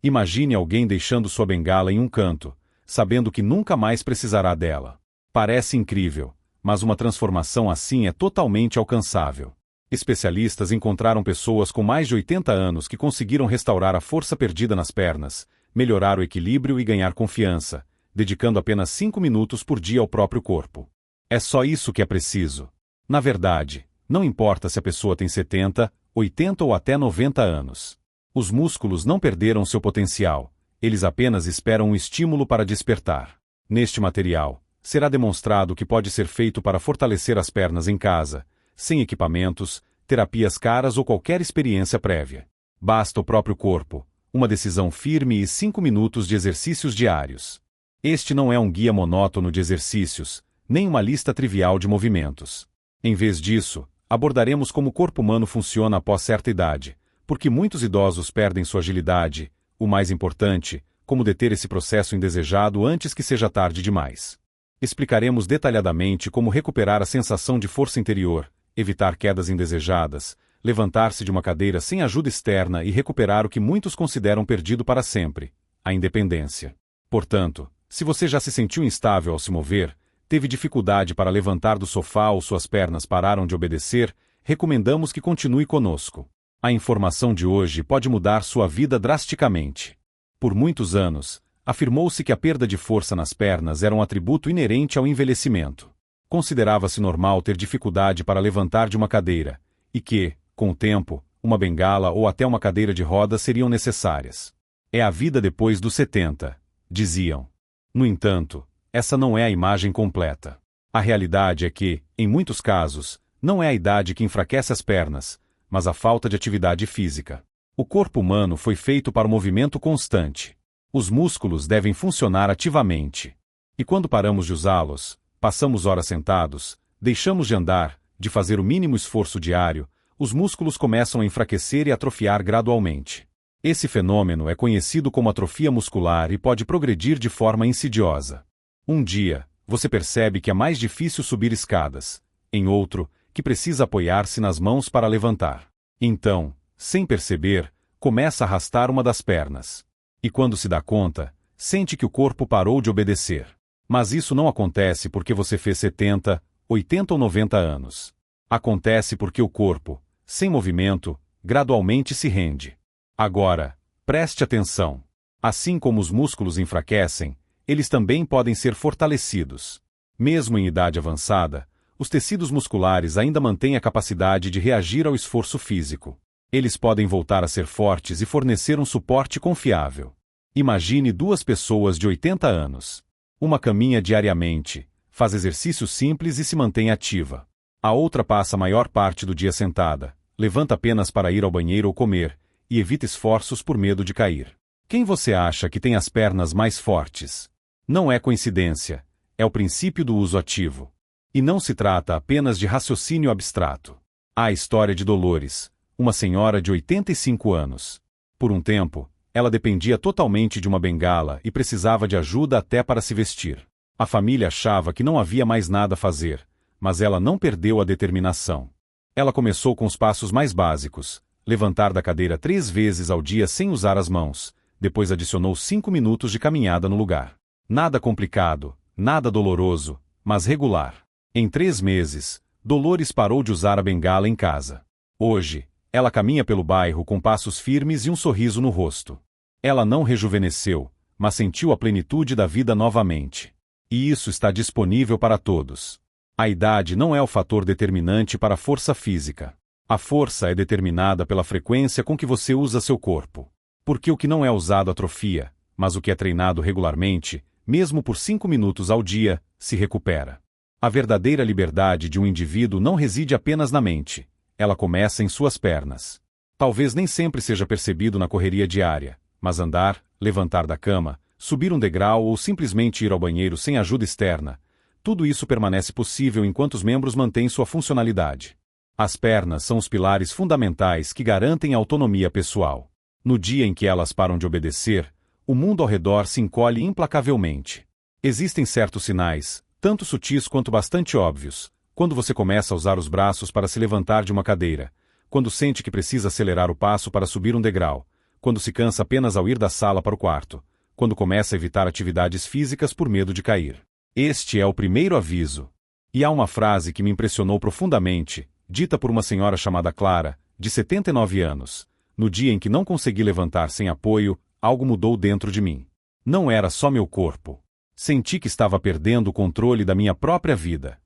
Imagine alguém deixando sua bengala em um canto, sabendo que nunca mais precisará dela. Parece incrível, mas uma transformação assim é totalmente alcançável. Especialistas encontraram pessoas com mais de 80 anos que conseguiram restaurar a força perdida nas pernas, melhorar o equilíbrio e ganhar confiança, dedicando apenas 5 minutos por dia ao próprio corpo. É só isso que é preciso. Na verdade, não importa se a pessoa tem 70, 80 ou até 90 anos. Os músculos não perderam seu potencial, eles apenas esperam um estímulo para despertar. Neste material, será demonstrado o que pode ser feito para fortalecer as pernas em casa, sem equipamentos, terapias caras ou qualquer experiência prévia. Basta o próprio corpo, uma decisão firme e 5 minutos de exercícios diários. Este não é um guia monótono de exercícios, nem uma lista trivial de movimentos. Em vez disso, abordaremos como o corpo humano funciona após certa idade, porque muitos idosos perdem sua agilidade, o mais importante, como deter esse processo indesejado antes que seja tarde demais. Explicaremos detalhadamente como recuperar a sensação de força interior, evitar quedas indesejadas, levantar-se de uma cadeira sem ajuda externa e recuperar o que muitos consideram perdido para sempre, a independência. Portanto, se você já se sentiu instável ao se mover, teve dificuldade para levantar do sofá ou suas pernas pararam de obedecer, recomendamos que continue conosco. A informação de hoje pode mudar sua vida drasticamente. Por muitos anos, afirmou-se que a perda de força nas pernas era um atributo inerente ao envelhecimento. Considerava-se normal ter dificuldade para levantar de uma cadeira, e que, com o tempo, uma bengala ou até uma cadeira de rodas seriam necessárias. É a vida depois dos 70, diziam. No entanto, essa não é a imagem completa. A realidade é que, em muitos casos, não é a idade que enfraquece as pernas, mas a falta de atividade física. O corpo humano foi feito para o movimento constante. Os músculos devem funcionar ativamente. E quando paramos de usá-los, passamos horas sentados, deixamos de andar, de fazer o mínimo esforço diário, os músculos começam a enfraquecer e atrofiar gradualmente. Esse fenômeno é conhecido como atrofia muscular e pode progredir de forma insidiosa. Um dia, você percebe que é mais difícil subir escadas. Em outro, que precisa apoiar-se nas mãos para levantar. Então, sem perceber, começa a arrastar uma das pernas. E quando se dá conta, sente que o corpo parou de obedecer. Mas isso não acontece porque você fez 70, 80 ou 90 anos. Acontece porque o corpo, sem movimento, gradualmente se rende. Agora, preste atenção. Assim como os músculos enfraquecem, eles também podem ser fortalecidos. Mesmo em idade avançada, os tecidos musculares ainda mantêm a capacidade de reagir ao esforço físico. Eles podem voltar a ser fortes e fornecer um suporte confiável. Imagine duas pessoas de 80 anos. Uma caminha diariamente, faz exercícios simples e se mantém ativa. A outra passa a maior parte do dia sentada, levanta apenas para ir ao banheiro ou comer, e evita esforços por medo de cair. Quem você acha que tem as pernas mais fortes? Não é coincidência, é o princípio do uso ativo. E não se trata apenas de raciocínio abstrato. Há a história de Dolores, uma senhora de 85 anos. Por um tempo, ela dependia totalmente de uma bengala e precisava de ajuda até para se vestir. A família achava que não havia mais nada a fazer, mas ela não perdeu a determinação. Ela começou com os passos mais básicos, levantar da cadeira 3 vezes ao dia sem usar as mãos, depois adicionou 5 minutos de caminhada no lugar. Nada complicado, nada doloroso, mas regular. Em 3 meses, Dolores parou de usar a bengala em casa. Hoje, ela caminha pelo bairro com passos firmes e um sorriso no rosto. Ela não rejuvenesceu, mas sentiu a plenitude da vida novamente. E isso está disponível para todos. A idade não é o fator determinante para a força física. A força é determinada pela frequência com que você usa seu corpo. Porque o que não é usado atrofia, mas o que é treinado regularmente, mesmo por 5 minutos ao dia, se recupera. A verdadeira liberdade de um indivíduo não reside apenas na mente. Ela começa em suas pernas. Talvez nem sempre seja percebido na correria diária, mas andar, levantar da cama, subir um degrau ou simplesmente ir ao banheiro sem ajuda externa, tudo isso permanece possível enquanto os membros mantêm sua funcionalidade. As pernas são os pilares fundamentais que garantem a autonomia pessoal. No dia em que elas param de obedecer, o mundo ao redor se encolhe implacavelmente. Existem certos sinais, tanto sutis quanto bastante óbvios, quando você começa a usar os braços para se levantar de uma cadeira, quando sente que precisa acelerar o passo para subir um degrau, quando se cansa apenas ao ir da sala para o quarto, quando começa a evitar atividades físicas por medo de cair. Este é o primeiro aviso. E há uma frase que me impressionou profundamente, dita por uma senhora chamada Clara, de 79 anos. No dia em que não consegui levantar sem apoio, algo mudou dentro de mim. Não era só meu corpo. Senti que estava perdendo o controle da minha própria vida.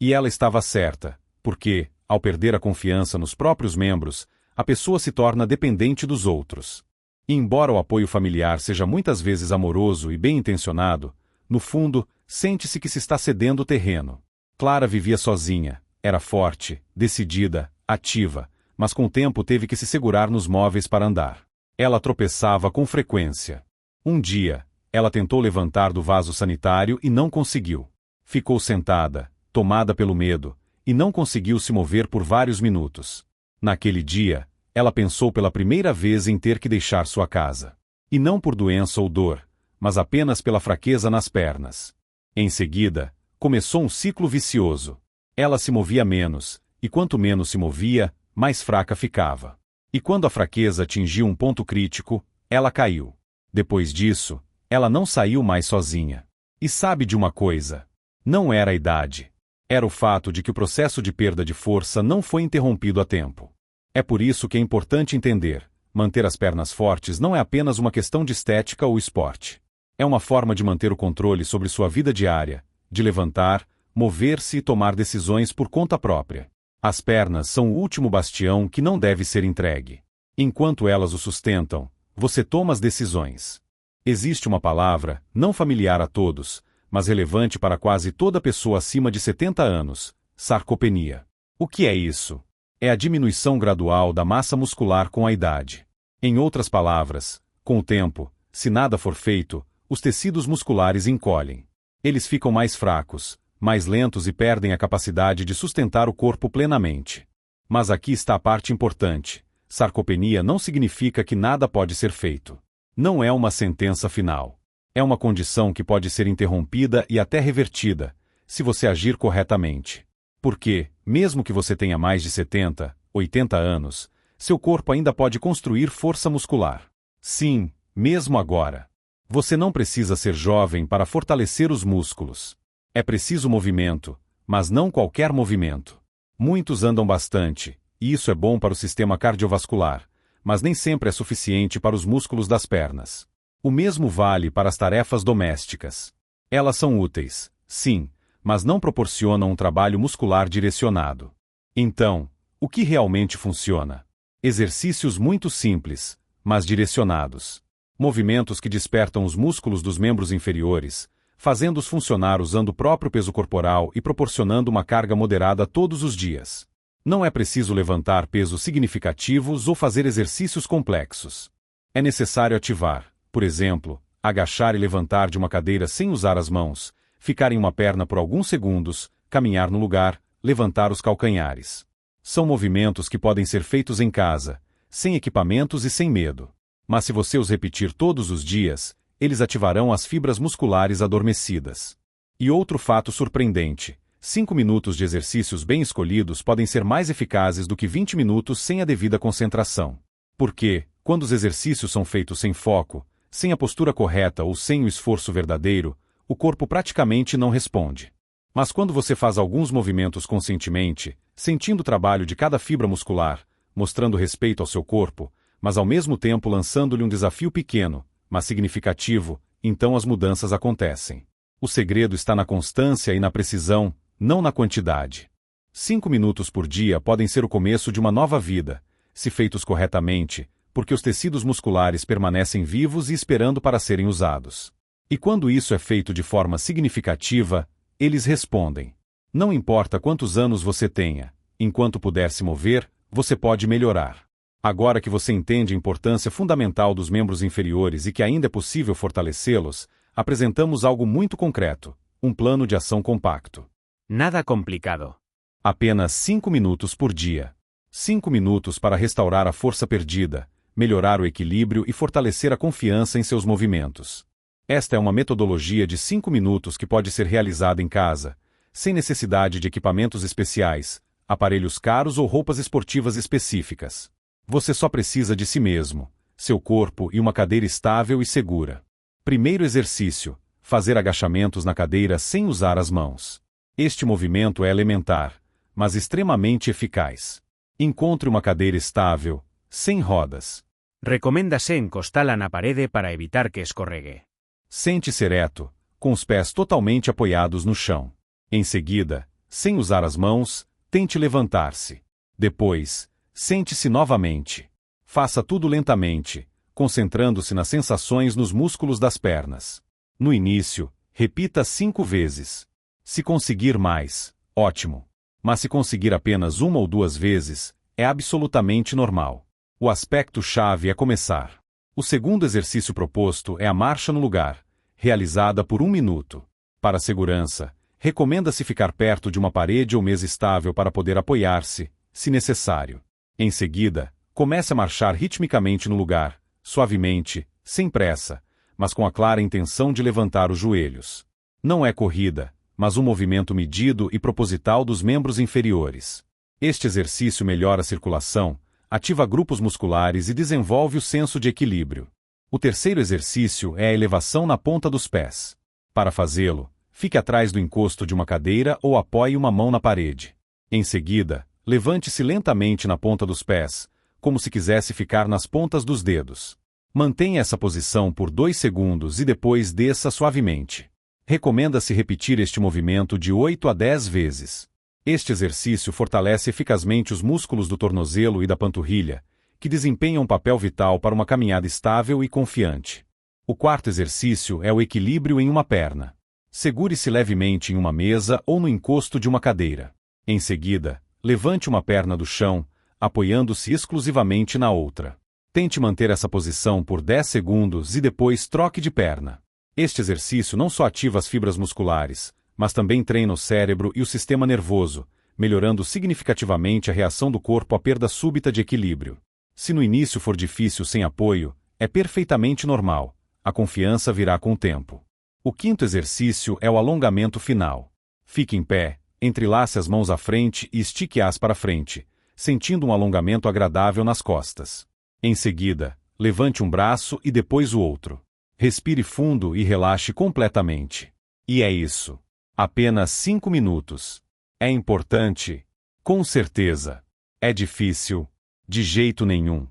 E ela estava certa, porque, ao perder a confiança nos próprios membros, a pessoa se torna dependente dos outros. E embora o apoio familiar seja muitas vezes amoroso e bem-intencionado, no fundo, sente-se que se está cedendo o terreno. Clara vivia sozinha, era forte, decidida, ativa, mas com o tempo teve que se segurar nos móveis para andar. Ela tropeçava com frequência. Um dia, ela tentou levantar do vaso sanitário e não conseguiu. Ficou sentada, tomada pelo medo, e não conseguiu se mover por vários minutos. Naquele dia, ela pensou pela primeira vez em ter que deixar sua casa. E não por doença ou dor, mas apenas pela fraqueza nas pernas. Em seguida, começou um ciclo vicioso. Ela se movia menos, e quanto menos se movia, mais fraca ficava. E quando a fraqueza atingiu um ponto crítico, ela caiu. Depois disso, ela não saiu mais sozinha. E sabe de uma coisa? Não era a idade. Era o fato de que o processo de perda de força não foi interrompido a tempo. É por isso que é importante entender: manter as pernas fortes não é apenas uma questão de estética ou esporte. É uma forma de manter o controle sobre sua vida diária, de levantar, mover-se e tomar decisões por conta própria. As pernas são o último bastião que não deve ser entregue. Enquanto elas o sustentam, você toma as decisões. Existe uma palavra, não familiar a todos, mas relevante para quase toda pessoa acima de 70 anos: sarcopenia. O que é isso? É a diminuição gradual da massa muscular com a idade. Em outras palavras, com o tempo, se nada for feito, os tecidos musculares encolhem. Eles ficam mais fracos, mais lentos e perdem a capacidade de sustentar o corpo plenamente. Mas aqui está a parte importante: sarcopenia não significa que nada pode ser feito. Não é uma sentença final. É uma condição que pode ser interrompida e até revertida, se você agir corretamente. Porque, mesmo que você tenha mais de 70, 80 anos, seu corpo ainda pode construir força muscular. Sim, mesmo agora. Você não precisa ser jovem para fortalecer os músculos. É preciso movimento, mas não qualquer movimento. Muitos andam bastante, e isso é bom para o sistema cardiovascular, mas nem sempre é suficiente para os músculos das pernas. O mesmo vale para as tarefas domésticas. Elas são úteis, sim, mas não proporcionam um trabalho muscular direcionado. Então, o que realmente funciona? Exercícios muito simples, mas direcionados. Movimentos que despertam os músculos dos membros inferiores, fazendo-os funcionar usando o próprio peso corporal e proporcionando uma carga moderada todos os dias. Não é preciso levantar pesos significativos ou fazer exercícios complexos. É necessário ativar, por exemplo, agachar e levantar de uma cadeira sem usar as mãos, ficar em uma perna por alguns segundos, caminhar no lugar, levantar os calcanhares. São movimentos que podem ser feitos em casa, sem equipamentos e sem medo. Mas se você os repetir todos os dias, eles ativarão as fibras musculares adormecidas. E outro fato surpreendente: 5 minutos de exercícios bem escolhidos podem ser mais eficazes do que 20 minutos sem a devida concentração. Porque, quando os exercícios são feitos sem foco, sem a postura correta ou sem o esforço verdadeiro, o corpo praticamente não responde. Mas quando você faz alguns movimentos conscientemente, sentindo o trabalho de cada fibra muscular, mostrando respeito ao seu corpo, mas ao mesmo tempo lançando-lhe um desafio pequeno, mas significativo, então as mudanças acontecem. O segredo está na constância e na precisão, não na quantidade. 5 minutos por dia podem ser o começo de uma nova vida, se feitos corretamente, porque os tecidos musculares permanecem vivos e esperando para serem usados. E quando isso é feito de forma significativa, eles respondem. Não importa quantos anos você tenha, enquanto puder se mover, você pode melhorar. Agora que você entende a importância fundamental dos membros inferiores e que ainda é possível fortalecê-los, apresentamos algo muito concreto: um plano de ação compacto. Nada complicado. Apenas 5 minutos por dia. 5 minutos para restaurar a força perdida, melhorar o equilíbrio e fortalecer a confiança em seus movimentos. Esta é uma metodologia de 5 minutos que pode ser realizada em casa, sem necessidade de equipamentos especiais, aparelhos caros ou roupas esportivas específicas. Você só precisa de si mesmo, seu corpo e uma cadeira estável e segura. Primeiro exercício: fazer agachamentos na cadeira sem usar as mãos. Este movimento é elementar, mas extremamente eficaz. Encontre uma cadeira estável, sem rodas. Recoméndase encostá-la na parede para evitar que escorregue. Sente-se ereto, com os pés totalmente apoiados no chão. Em seguida, sem usar as mãos, tente levantar-se. Depois, sente-se novamente. Faça tudo lentamente, concentrando-se nas sensações nos músculos das pernas. No início, repita 5 vezes. Se conseguir mais, ótimo. Mas se conseguir apenas 1 ou 2 vezes, é absolutamente normal. O aspecto-chave é começar. O segundo exercício proposto é a marcha no lugar, realizada por 1 minuto. Para segurança, recomenda-se ficar perto de uma parede ou mesa estável para poder apoiar-se, se necessário. Em seguida, comece a marchar ritmicamente no lugar, suavemente, sem pressa, mas com a clara intenção de levantar os joelhos. Não é corrida, mas um movimento medido e proposital dos membros inferiores. Este exercício melhora a circulação, ativa grupos musculares e desenvolve o senso de equilíbrio. O terceiro exercício é a elevação na ponta dos pés. Para fazê-lo, fique atrás do encosto de uma cadeira ou apoie uma mão na parede. Em seguida, levante-se lentamente na ponta dos pés, como se quisesse ficar nas pontas dos dedos. Mantenha essa posição por 2 segundos e depois desça suavemente. Recomenda-se repetir este movimento de 8 a 10 vezes. Este exercício fortalece eficazmente os músculos do tornozelo e da panturrilha, que desempenham um papel vital para uma caminhada estável e confiante. O quarto exercício é o equilíbrio em uma perna. Segure-se levemente em uma mesa ou no encosto de uma cadeira. Em seguida, levante uma perna do chão, apoiando-se exclusivamente na outra. Tente manter essa posição por 10 segundos e depois troque de perna. Este exercício não só ativa as fibras musculares, mas também treina o cérebro e o sistema nervoso, melhorando significativamente a reação do corpo à perda súbita de equilíbrio. Se no início for difícil sem apoio, é perfeitamente normal. A confiança virá com o tempo. O quinto exercício é o alongamento final. Fique em pé, entrelace as mãos à frente e estique-as para frente, sentindo um alongamento agradável nas costas. Em seguida, levante um braço e depois o outro. Respire fundo e relaxe completamente. E é isso. Apenas 5 minutos. É importante? Com certeza. É difícil? De jeito nenhum.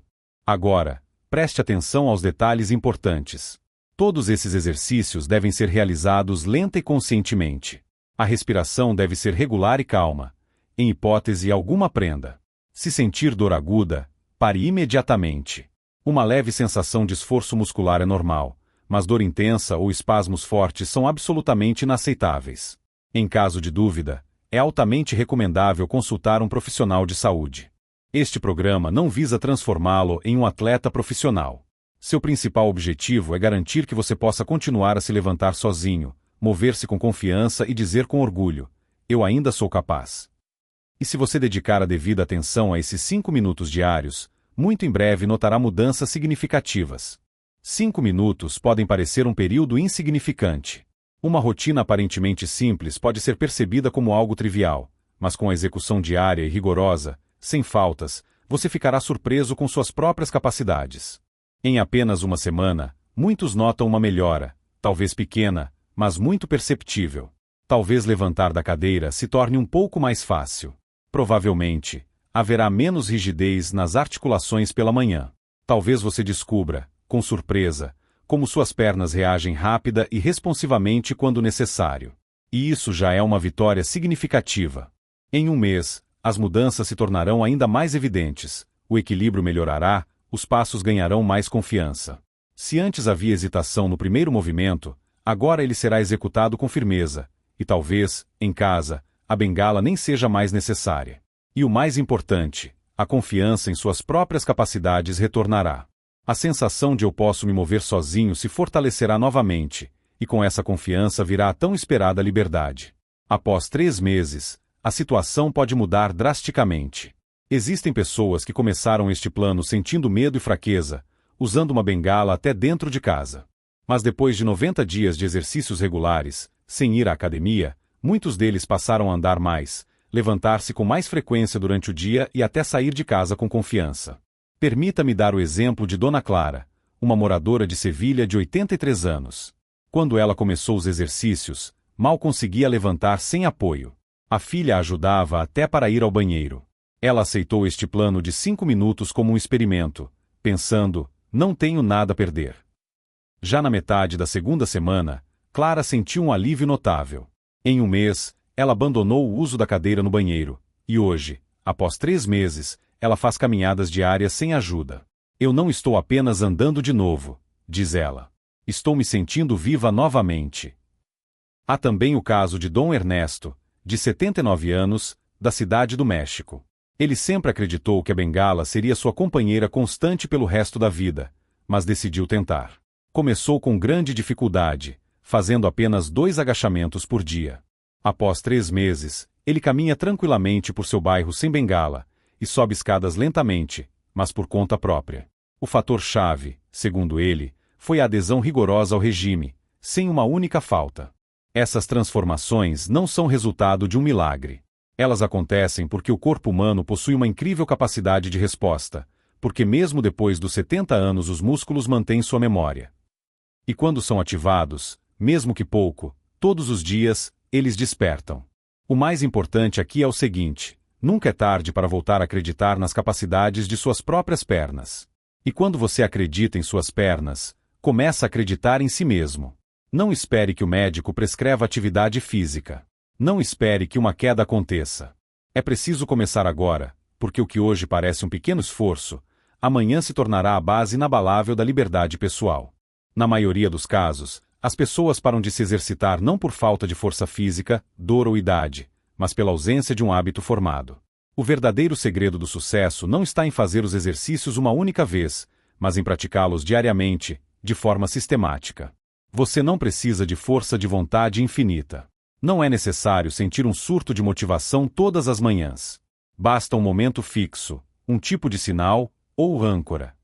Agora, preste atenção aos detalhes importantes. Todos esses exercícios devem ser realizados lenta e conscientemente. A respiração deve ser regular e calma. Em hipótese alguma prenda. Se sentir dor aguda, pare imediatamente. Uma leve sensação de esforço muscular é normal, mas dor intensa ou espasmos fortes são absolutamente inaceitáveis. Em caso de dúvida, é altamente recomendável consultar um profissional de saúde. Este programa não visa transformá-lo em um atleta profissional. Seu principal objetivo é garantir que você possa continuar a se levantar sozinho, mover-se com confiança e dizer com orgulho: eu ainda sou capaz. E se você dedicar a devida atenção a esses 5 minutos diários, muito em breve notará mudanças significativas. 5 minutos podem parecer um período insignificante. Uma rotina aparentemente simples pode ser percebida como algo trivial, mas com a execução diária e rigorosa, sem faltas, você ficará surpreso com suas próprias capacidades. Em apenas uma semana, muitos notam uma melhora, talvez pequena, mas muito perceptível. Talvez levantar da cadeira se torne um pouco mais fácil. Provavelmente, haverá menos rigidez nas articulações pela manhã. Talvez você descubra, com surpresa, como suas pernas reagem rápida e responsivamente quando necessário. E isso já é uma vitória significativa. Em um mês, as mudanças se tornarão ainda mais evidentes, o equilíbrio melhorará, os passos ganharão mais confiança. Se antes havia hesitação no primeiro movimento, agora ele será executado com firmeza, e talvez, em casa, a bengala nem seja mais necessária. E o mais importante, a confiança em suas próprias capacidades retornará. A sensação de eu posso me mover sozinho se fortalecerá novamente, e com essa confiança virá a tão esperada liberdade. Após 3 meses, a situação pode mudar drasticamente. Existem pessoas que começaram este plano sentindo medo e fraqueza, usando uma bengala até dentro de casa. Mas depois de 90 dias de exercícios regulares, sem ir à academia, muitos deles passaram a andar mais, levantar-se com mais frequência durante o dia e até sair de casa com confiança. Permita-me dar o exemplo de Dona Clara, uma moradora de Sevilha de 83 anos. Quando ela começou os exercícios, mal conseguia levantar sem apoio. A filha a ajudava até para ir ao banheiro. Ela aceitou este plano de 5 minutos como um experimento, pensando, não tenho nada a perder. Já na metade da segunda semana, Clara sentiu um alívio notável. Em um mês, ela abandonou o uso da cadeira no banheiro, e hoje, após 3 meses, ela faz caminhadas diárias sem ajuda. Eu não estou apenas andando de novo, diz ela. Estou me sentindo viva novamente. Há também o caso de Dom Ernesto, de 79 anos, da cidade do México. Ele sempre acreditou que a bengala seria sua companheira constante pelo resto da vida, mas decidiu tentar. Começou com grande dificuldade, fazendo apenas 2 agachamentos por dia. Após 3 meses, ele caminha tranquilamente por seu bairro sem bengala, e sobe escadas lentamente, mas por conta própria. O fator-chave, segundo ele, foi a adesão rigorosa ao regime, sem uma única falta. Essas transformações não são resultado de um milagre. Elas acontecem porque o corpo humano possui uma incrível capacidade de resposta, porque mesmo depois dos 70 anos os músculos mantêm sua memória. E quando são ativados, mesmo que pouco, todos os dias, eles despertam. O mais importante aqui é o seguinte: nunca é tarde para voltar a acreditar nas capacidades de suas próprias pernas. E quando você acredita em suas pernas, começa a acreditar em si mesmo. Não espere que o médico prescreva atividade física. Não espere que uma queda aconteça. É preciso começar agora, porque o que hoje parece um pequeno esforço, amanhã se tornará a base inabalável da liberdade pessoal. Na maioria dos casos, as pessoas param de se exercitar não por falta de força física, dor ou idade, mas pela ausência de um hábito formado. O verdadeiro segredo do sucesso não está em fazer os exercícios uma única vez, mas em praticá-los diariamente, de forma sistemática. Você não precisa de força de vontade infinita. Não é necessário sentir um surto de motivação todas as manhãs. Basta um momento fixo, um tipo de sinal, ou âncora.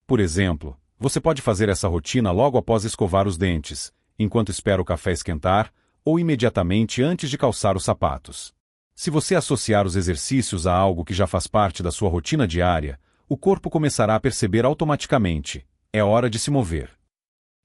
Por exemplo, você pode fazer essa rotina logo após escovar os dentes, enquanto espera o café esquentar, ou imediatamente antes de calçar os sapatos. Se você associar os exercícios a algo que já faz parte da sua rotina diária, o corpo começará a perceber automaticamente: é hora de se mover.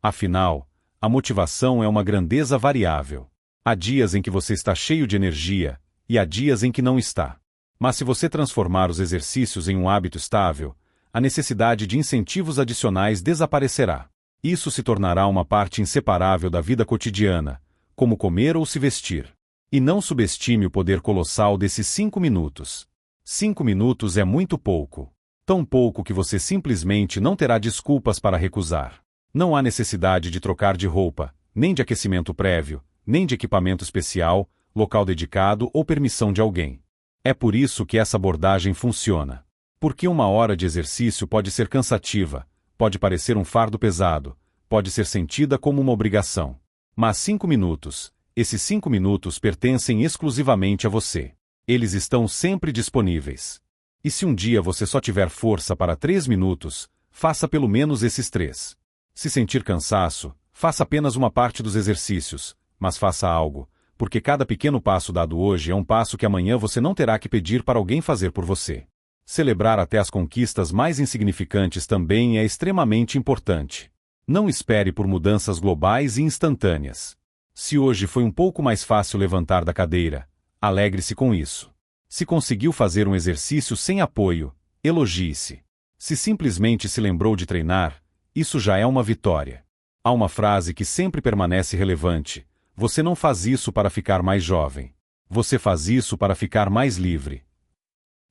Afinal, a motivação é uma grandeza variável. Há dias em que você está cheio de energia, e há dias em que não está. Mas se você transformar os exercícios em um hábito estável, a necessidade de incentivos adicionais desaparecerá. Isso se tornará uma parte inseparável da vida cotidiana, como comer ou se vestir. E não subestime o poder colossal desses 5 minutos. 5 minutos é muito pouco. Tão pouco que você simplesmente não terá desculpas para recusar. Não há necessidade de trocar de roupa, nem de aquecimento prévio, nem de equipamento especial, local dedicado ou permissão de alguém. É por isso que essa abordagem funciona. Porque 1 hora de exercício pode ser cansativa, pode parecer um fardo pesado, pode ser sentida como uma obrigação. Mas 5 minutos, esses 5 minutos pertencem exclusivamente a você. Eles estão sempre disponíveis. E se um dia você só tiver força para 3 minutos, faça pelo menos esses 3. Se sentir cansaço, faça apenas uma parte dos exercícios, mas faça algo, porque cada pequeno passo dado hoje é um passo que amanhã você não terá que pedir para alguém fazer por você. Celebrar até as conquistas mais insignificantes também é extremamente importante. Não espere por mudanças globais e instantâneas. Se hoje foi um pouco mais fácil levantar da cadeira, alegre-se com isso. Se conseguiu fazer um exercício sem apoio, elogie-se. Se simplesmente se lembrou de treinar, isso já é uma vitória. Há uma frase que sempre permanece relevante: você não faz isso para ficar mais jovem. Você faz isso para ficar mais livre.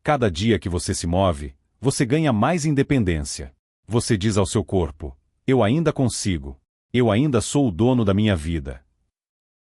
Cada dia que você se move, você ganha mais independência. Você diz ao seu corpo: eu ainda consigo. Eu ainda sou o dono da minha vida.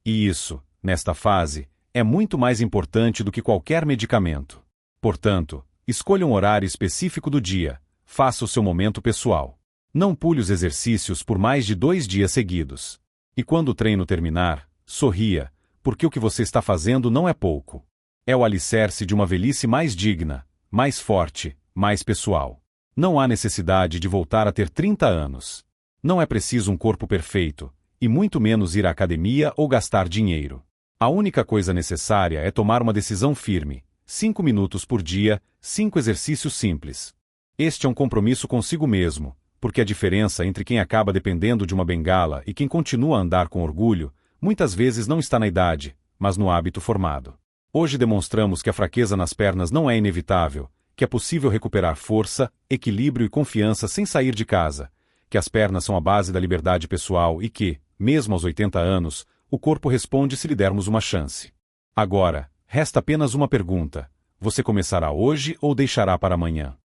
E isso, nesta fase, é muito mais importante do que qualquer medicamento. Portanto, escolha um horário específico do dia, faça o seu momento pessoal. Não pule os exercícios por mais de 2 dias seguidos. E quando o treino terminar, sorria, porque o que você está fazendo não é pouco. É o alicerce de uma velhice mais digna, mais forte, mais pessoal. Não há necessidade de voltar a ter 30 anos. Não é preciso um corpo perfeito, e muito menos ir à academia ou gastar dinheiro. A única coisa necessária é tomar uma decisão firme: 5 minutos por dia, 5 exercícios simples. Este é um compromisso consigo mesmo, porque a diferença entre quem acaba dependendo de uma bengala e quem continua a andar com orgulho, muitas vezes não está na idade, mas no hábito formado. Hoje demonstramos que a fraqueza nas pernas não é inevitável, que é possível recuperar força, equilíbrio e confiança sem sair de casa, que as pernas são a base da liberdade pessoal e que, mesmo aos 80 anos, o corpo responde se lhe dermos uma chance. Agora, resta apenas uma pergunta: você começará hoje ou deixará para amanhã?